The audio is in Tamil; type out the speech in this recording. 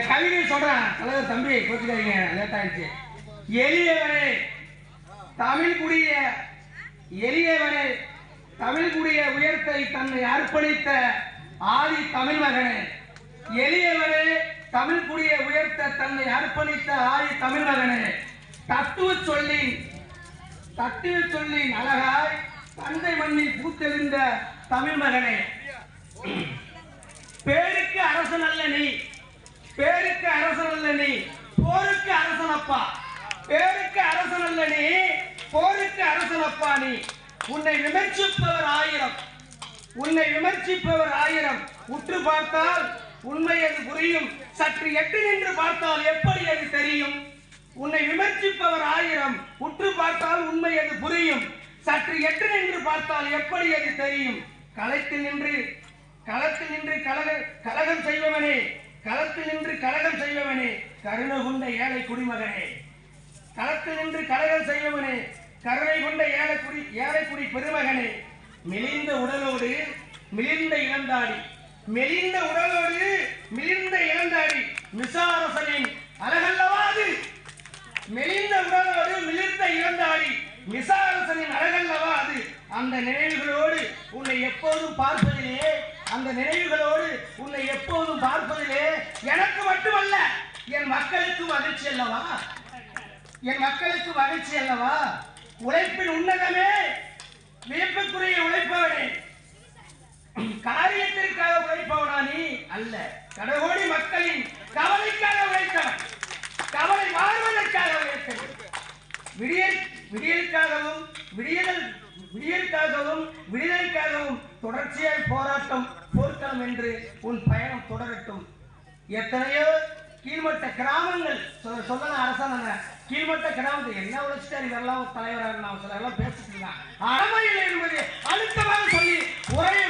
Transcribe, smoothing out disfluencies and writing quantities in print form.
கவிதை சொல்றேன் தலைவர் தம்பி கோச்சுக்காதீங்க, லேட் ஆயிடுச்சு. எளியவனே தமிழ் குடிய உயர்த்தை தன்னை அர்ப்பணித்த ஆதி தமிழ் மகனே, எளியவனே தமிழ் குடிய உயர்த்த தன்னை அர்ப்பணித்த ஆதி தமிழ் மகனே, தத்துவ சொல்லின் அழகாய் தந்தை மண்ணில் பூத்தெழுந்த தமிழ் மகனே, பேருக்கு அரசன் அல்ல நீ, போருக்கு அரசனப்பா, பேருக்கு அரசன் அல்ல நீ, போருக்கு அரசனப்பா நீ. உன்னை விமர்சிப்பவர் ஆயிரம், உற்று பார்த்தால் உண்மை அது புரியும், சற்று எட்டு நின்று பார்த்தால் எப்படி அது தெரியும். உன்னை விமர்சிப்பவர் ஆயிரம், உற்று பார்த்தால் உண்மை அது புரியும், சற்று எட்டு நின்று பார்த்தால் எப்படி அது தெரியும். களத்தில் நின்று கலகம் செய்பவனே, கருணை கொண்ட ஏழை குடிமகனே, களத்தில் நின்று கலகம் செய்பவனே, கருணை கொண்ட ஏழை குடி பெருமகனே, மெலிந்த உடலோடு மிளிர்ந்த இளந்தாடி மிசாரசனின் அழகல்லவாது, மெலிந்த உடலோடு மிளிர்ந்த இளந்தாடி மிசாரசனின் அழகல்லவாது. அந்த நினைவுகளோடு உன்னை எப்போதும் பார்ப்பதிலே எனக்கு மட்டுமல்ல என் மக்களுக்கு மகிழ்ச்சி அல்லவா. உழைப்பின் உன்னதமே, வியப்புக்குரிய உழைப்பவனே, காரியத்திற்காக உழைப்பவனா நீ அல்ல, கடகோடி மக்களின் கவலைக்காக உழைத்தவன், கவலை வாழ்வதற்காக உழைத்தவன். விடியலுக்காகவும் தொடர்ச்சியாய் போர்க்களம் என்று உன் பயணம் தொடரட்டும். எத்தனையோ கீழ்மட்ட கிராமங்கள் சொல்லலாம், அரசாங்க கீழ்மட்ட கிராமத்தை என்ன உழைச்சிட்டாரு, இதெல்லாம் தலைவராக நான் சில பேசிட்டு இருக்கான். அறமையில் என்பது அழுத்தமாக சொல்லி உரையை